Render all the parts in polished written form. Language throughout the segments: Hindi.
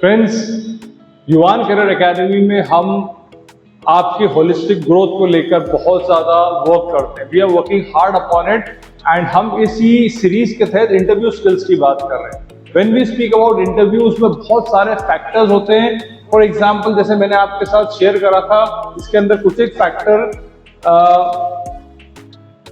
फ्रेंड्स, युवान करियर एकेडमी में हम आपकी होलिस्टिक ग्रोथ को लेकर बहुत ज्यादा वर्क करते हैं। We are working hard upon it and हम इसी सीरीज के तहत इंटरव्यू स्किल्स की बात कर रहे हैं। When we speak about interviews में बहुत सारे फैक्टर्स होते हैं। फॉर एग्जाम्पल, जैसे मैंने आपके साथ शेयर करा था, इसके अंदर कुछ एक फैक्टर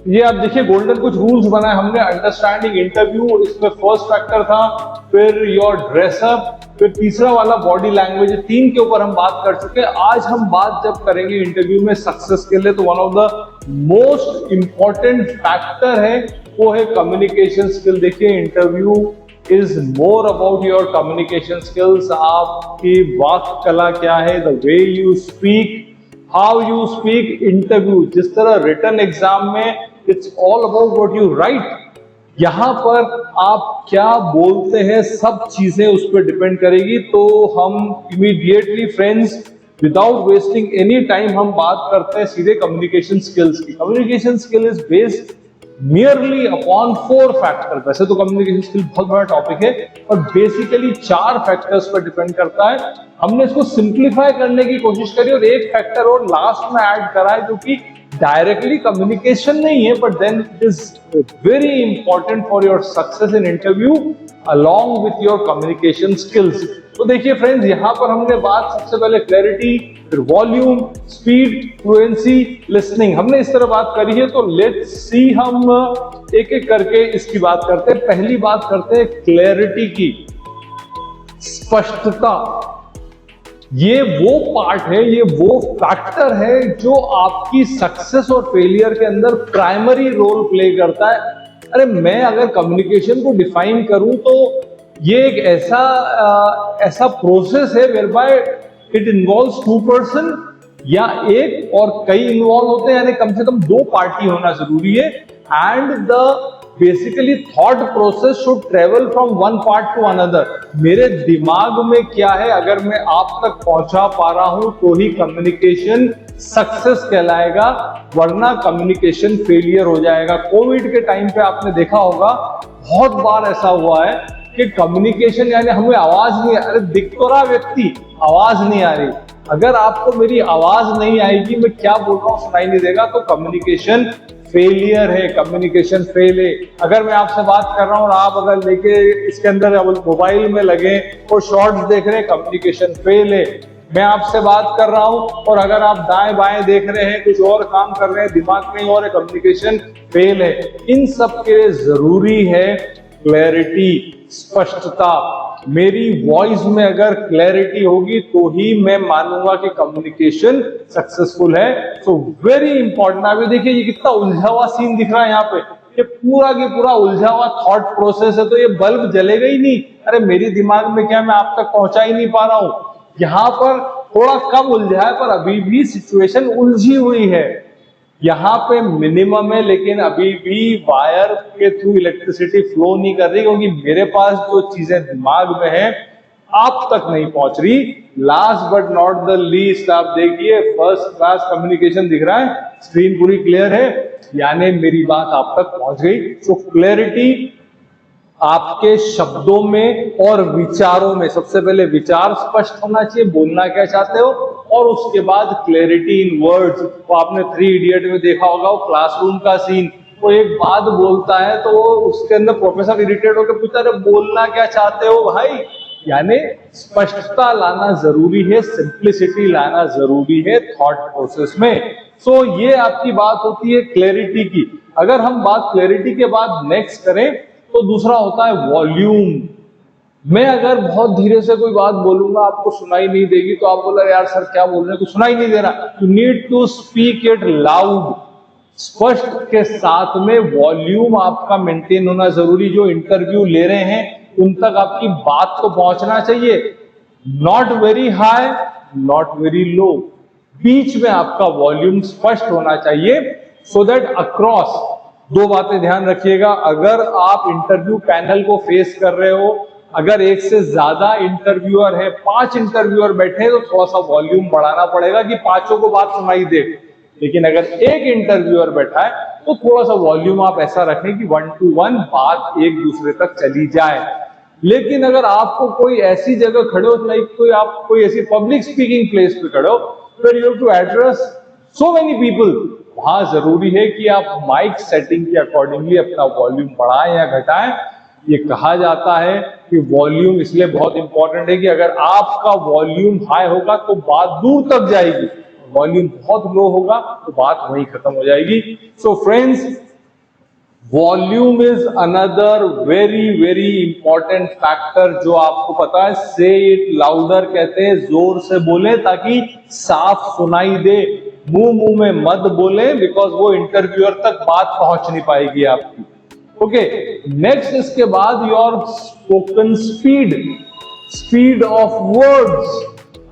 ये आप देखिए, गोल्डन कुछ रूल्स बनाए हमने। अंडरस्टैंडिंग इंटरव्यू, इसमें फर्स्ट फैक्टर था, फिर योर ड्रेसअप, फिर तीसरा वाला बॉडी लैंग्वेज। तीन के ऊपर हम बात कर चुके हैं। आज हम बात जब करेंगे इंटरव्यू में सक्सेस के लिए, तो one of the most important factor है वो है कम्युनिकेशन स्किल। देखिए, interview is more about your communication skills. आपकी वाक कला क्या है, the way you speak, how you speak. Interview जिस तरह रिटन एग्जाम में it's all about what you right, यहां पर आप क्या बोलते हैं, सब चीजें उस पर डिपेंड करेगी। तो हम immediately friends, without wasting any time, हम बात करते हैं सीधे कम्युनिकेशन स्किल्स की। Communication skill is based merely upon 4 factor. वैसे तो कम्युनिकेशन स्किल बहुत बड़ा टॉपिक है, और बेसिकली 4 फैक्टर्स पर डिपेंड करता है। हमने इसको सिंप्लीफाई करने की कोशिश करी और एक फैक्टर और लास्ट में ऐड करा है, जो कि डायरेक्टली कम्युनिकेशन नहीं है, but then it is very important for your success in interview along with your communication skills. तो देखिए फ्रेंड्स, यहां पर हमने बात सबसे पहले क्लैरिटी, फिर वॉल्यूम, स्पीड, फ्लुएंसी, लिसनिंग, हमने इस तरह बात करी है। तो लेट्स सी, हम एक एक करके इसकी बात करते हैं। पहली बात करते हैं क्लैरिटी की, स्पष्टता। ये वो पार्ट है, ये वो फैक्टर है जो आपकी सक्सेस और फेलियर के अंदर प्राइमरी रोल प्ले करता है। अरे, मैं अगर कम्युनिकेशन को डिफाइन करूं तो ये एक ऐसा प्रोसेस है where by it involves 2 person, या एक और कई इन्वॉल्व होते हैं, यानी कम से कम 2 पार्टी होना जरूरी है। And the basically thought process should travel from one part two another. मेरे दिमाग में क्या है, अगर मैं आप तक पहुंचा पा रहा हूं तो ही कम्युनिकेशन सक्सेस कहलाएगा, वरना कम्युनिकेशन फेलियर हो जाएगा। कोविड के टाइम पे आपने देखा होगा, बहुत बार ऐसा हुआ है कि कम्युनिकेशन, यानी हमें आवाज नहीं, अरे दिख तो रहा व्यक्ति, आवाज नहीं आ रही। अगर आपको मेरी आवाज नहीं आएगी, मैं क्या बोल रहा हूं सुनाई नहीं देगा, तो कम्युनिकेशन फेलियर है, कम्युनिकेशन फेल है। अगर मैं आपसे बात कर रहा हूं और आप अगर लेके इसके अंदर मोबाइल में लगे और शॉर्ट्स देख रहे हैं, कम्युनिकेशन फेल है। मैं आपसे बात कर रहा हूं और अगर आप दाएं बाएं देख रहे हैं, कुछ और काम कर रहे हैं, दिमाग कहीं और है, कम्युनिकेशन फेल है। इन सब के लिए जरूरी है क्लैरिटी, स्पष्टता। मेरी वॉइस में अगर क्लैरिटी होगी तो ही मैं मानूंगा कि कम्युनिकेशन सक्सेसफुल है। So very important. अभी देखिए, ये कितना उलझा हुआ सीन दिख रहा है यहाँ पे, ये पूरा की पूरा उलझा हुआ थॉट प्रोसेस है। तो ये बल्ब जलेगा ही नहीं। अरे, मेरी दिमाग में क्या, मैं आप तक पहुंचा ही नहीं पा रहा हूं। यहाँ पर थोड़ा कम उलझा है, पर अभी भी सिचुएशन उलझी हुई है। यहाँ पे मिनिमम है, लेकिन अभी भी वायर के थ्रू इलेक्ट्रिसिटी फ्लो नहीं कर रही, क्योंकि मेरे पास जो चीजें दिमाग में है आप तक नहीं पहुंच रही। Last but not the least, आप देखिए, फर्स्ट क्लास कम्युनिकेशन दिख रहा है, स्क्रीन पूरी क्लियर है, यानी मेरी बात आप तक पहुंच गई। तो क्लैरिटी आपके शब्दों में और विचारों में, सबसे पहले विचार स्पष्ट होना चाहिए, बोलना क्या चाहते हो, और उसके बाद क्लैरिटी इन वर्ड्स। तो आपने 3 इडियट में देखा होगा, वो क्लासरूम का सीन, वो एक बात बोलता है तो उसके अंदर प्रोफेसर इरिटेट होकर पूछता है, बोलना क्या चाहते हो भाई। यानी स्पष्टता लाना जरूरी है, सिंप्लिसिटी लाना जरूरी है थॉट प्रोसेस में। सो ये आपकी बात होती है क्लैरिटी की। अगर हम बात क्लैरिटी के बाद नेक्स्ट करें, तो दूसरा होता है वॉल्यूम। मैं अगर बहुत धीरे से कोई बात बोलूंगा, आपको सुनाई नहीं देगी, तो आप बोला, यार सर क्या बोल रहे हैं, कुछ सुनाई नहीं दे रहा। You need to speak it loud. स्पष्ट के साथ में वॉल्यूम आपका मेंटेन होना जरूरी। जो इंटरव्यू ले रहे हैं उन तक आपकी बात को पहुंचना चाहिए। Not very high, not very low, बीच में आपका वॉल्यूम स्पष्ट होना चाहिए, सो दैट अक्रॉस। 2 बातें ध्यान रखिएगा, अगर आप इंटरव्यू पैनल को फेस कर रहे हो, अगर एक से ज्यादा इंटरव्यूअर है, 5 इंटरव्यूअर बैठे, तो थोड़ा सा वॉल्यूम बढ़ाना पड़ेगा कि 5 को बात सुनाई दे। लेकिन अगर एक इंटरव्यूअर बैठा है, तो थोड़ा सा वॉल्यूम आप ऐसा रखें कि 1 to 1 बात एक दूसरे तक चली जाए। लेकिन अगर आपको कोई ऐसी जगह खड़े हो, लाइक कोई ऐसी पब्लिक स्पीकिंग प्लेस पे खड़े हो, फिर you have to address so many people, वहां जरूरी है कि आप माइक सेटिंग के अकॉर्डिंगली अपना वॉल्यूम बढ़ाएं या घटाएं। ये कहा जाता है कि वॉल्यूम इसलिए बहुत इंपॉर्टेंट है कि अगर आपका वॉल्यूम हाई होगा तो बात दूर तक जाएगी, वॉल्यूम बहुत लो होगा तो बात वहीं खत्म हो जाएगी। So friends, volume is another very very important factor जो आपको पता है। से इट लाउडर कहते हैं, जोर से बोले ताकि साफ सुनाई दे। मुंह में मत बोले, बिकॉज वो इंटरव्यूअर तक बात पहुंच नहीं पाएगी आपकी। ओके, नेक्स्ट इसके बाद your spoken speed of words.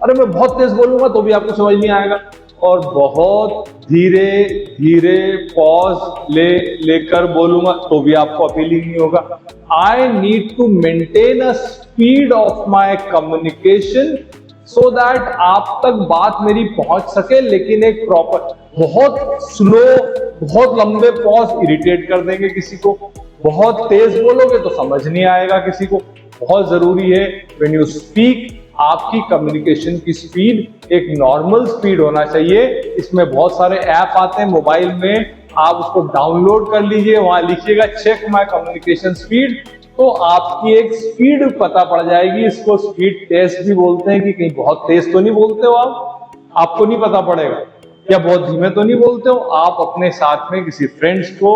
अरे मैं बहुत तेज बोलूंगा तो भी आपको समझ नहीं आएगा, और बहुत धीरे धीरे पॉज लेकर बोलूंगा तो भी आपको अपीलिंग नहीं होगा। I need to maintain a speed of my communication so that आप तक बात मेरी पहुंच सके, लेकिन एक प्रॉपर। बहुत स्लो, बहुत लंबे पॉज इरिटेट कर देंगे किसी को, बहुत तेज बोलोगे तो समझ नहीं आएगा किसी को। बहुत जरूरी है व्हेन यू स्पीक, आपकी कम्युनिकेशन की स्पीड एक नॉर्मल स्पीड होना चाहिए। इसमें बहुत सारे ऐप आते हैं मोबाइल में, आप उसको डाउनलोड कर लीजिए, वहां लिखिएगा चेक माय कम्युनिकेशन स्पीड, तो आपकी एक स्पीड पता पड़ जाएगी। इसको स्पीड टेस्ट भी बोलते हैं कि कहीं बहुत तेज तो नहीं बोलते हो आपको नहीं पता पड़ेगा, या बहुत धीमे तो नहीं बोलते हो। आप अपने साथ में किसी फ्रेंड्स को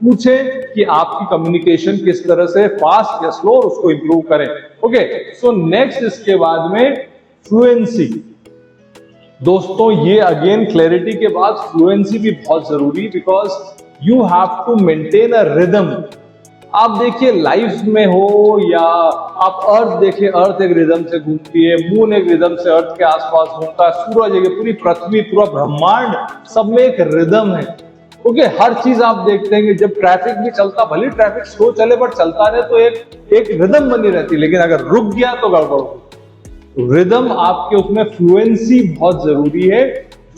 पूछे कि आपकी कम्युनिकेशन किस तरह से फास्ट या स्लो, उसको इंप्रूव करें। ओके, सो नेक्स्ट इसके बाद में फ्लुएंसी। दोस्तों ये अगेन क्लैरिटी के बाद फ्लुएंसी भी बहुत जरूरी, because you have to maintain a rhythm. आप देखिए लाइफ में हो या आप अर्थ देखिए, अर्थ एक रिदम से घूमती है, मून एक रिदम से अर्थ के आसपास घूमता है, सूरज एक, पूरी पृथ्वी, पूरा ब्रह्मांड, सब में एक रिदम है। ओके, हर चीज आप देखते हैं कि जब ट्रैफिक भी चलता, भले ट्रैफिक स्लो चले बट चलता रहे तो एक रिदम बनी रहती, लेकिन अगर रुक गया तो गड़बड़ हो। रिदम आपके उसमें फ्लुएंसी बहुत जरूरी है।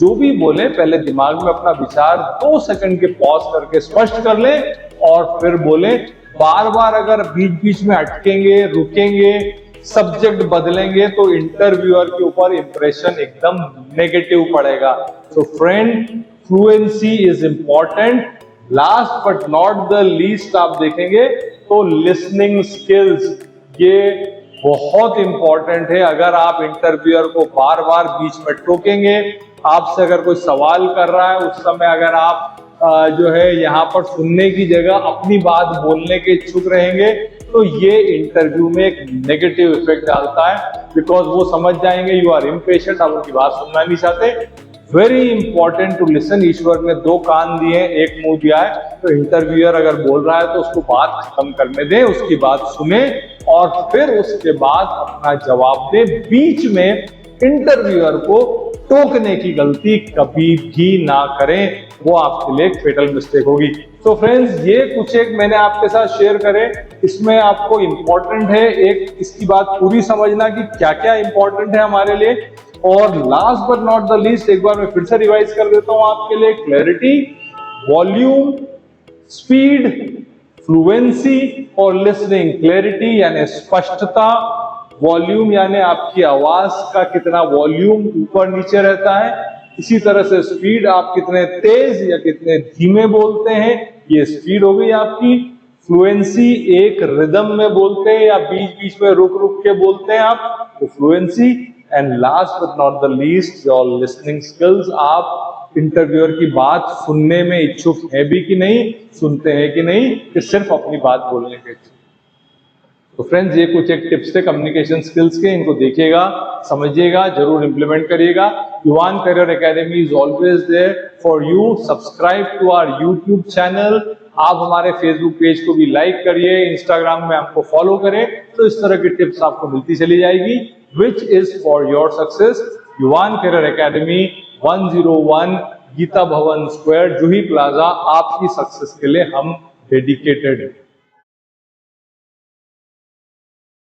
जो भी बोले पहले दिमाग में अपना विचार 2 सेकंड के पॉज करके स्पष्ट कर ले और फिर बोले। बार बार अगर बीच बीच में अटकेंगे, रुकेंगे, सब्जेक्ट बदलेंगे तो इंटरव्यूअर के ऊपर इंप्रेशन एकदम नेगेटिव पड़ेगा। So friend, fluency is important. Last but not the least आप देखेंगे तो लिसनिंग स्किल्स, ये बहुत इंपॉर्टेंट है। अगर आप इंटरव्यूअर को बार बार बीच में टोकेंगे, आपसे अगर कोई सवाल कर रहा है उस समय अगर आप जो है यहाँ पर सुनने की जगह अपनी बात बोलने के इच्छुक रहेंगे तो ये इंटरव्यू में एक नेगेटिव इफेक्ट डालता है, बिकॉज वो समझ जाएंगे यू आर इम्पेशेंट, आप उनकी बात सुनना नहीं चाहते। Very important to listen. ईश्वर ने 2 कान दिए, 1 मुंह दिया है, तो इंटरव्यूअर अगर बोल रहा है तो उसको बात खत्म करने दें, उसकी बात सुने और फिर उसके बाद अपना जवाब दें। बीच में इंटरव्यूअर को टोकने की गलती कभी भी ना करें, वो आपके लिए फेटल मिस्टेक होगी। तो फ्रेंड्स, ये कुछ एक मैंने आपके साथ शेयर करे, इसमें आपको इंपॉर्टेंट है एक इसकी बात पूरी समझना कि क्या क्या इंपॉर्टेंट है हमारे लिए। और last but not the least, एक बार मैं फिर से रिवाइज कर देता हूं आपके लिए। क्लैरिटी, वॉल्यूम, स्पीड, फ्लुएंसी और लिसनिंग। क्लैरिटी यानी स्पष्टता, वॉल्यूम यानी आपकी आवाज का कितना वॉल्यूम ऊपर नीचे रहता है, इसी तरह से स्पीड, आप कितने तेज या कितने धीमे बोलते हैं, ये स्पीड हो गई आपकी। फ्लुएंसी, एक रिदम में बोलते हैं या बीच बीच में रुक रुक के बोलते हैं आप, तो fluency. And last but not the least, your listening skills. आप इंटरव्यूअर की बात सुनने में इच्छुक है भी कि नहीं, सुनते हैं कि नहीं, कि सिर्फ अपनी बात बोलने के इच्छुक। तो फ्रेंड्स, ये कुछ एक टिप्स थे कम्युनिकेशन स्किल्स के, इनको देखिएगा, समझिएगा, जरूर इंप्लीमेंट करिएगा। Yuvan career academy is always there for you. Subscribe to our YouTube channel. आप हमारे फेसबुक पेज को भी लाइक करिए, इंस्टाग्राम में हमको फॉलो करें, तो इस तरह की टिप्स आपको मिलती चली जाएगी, which is for your success. युवान करियर एकेडमी 101 गीता भवन स्क्वायर, जूही प्लाजा, आपकी सक्सेस के लिए हम डेडिकेटेड हैं।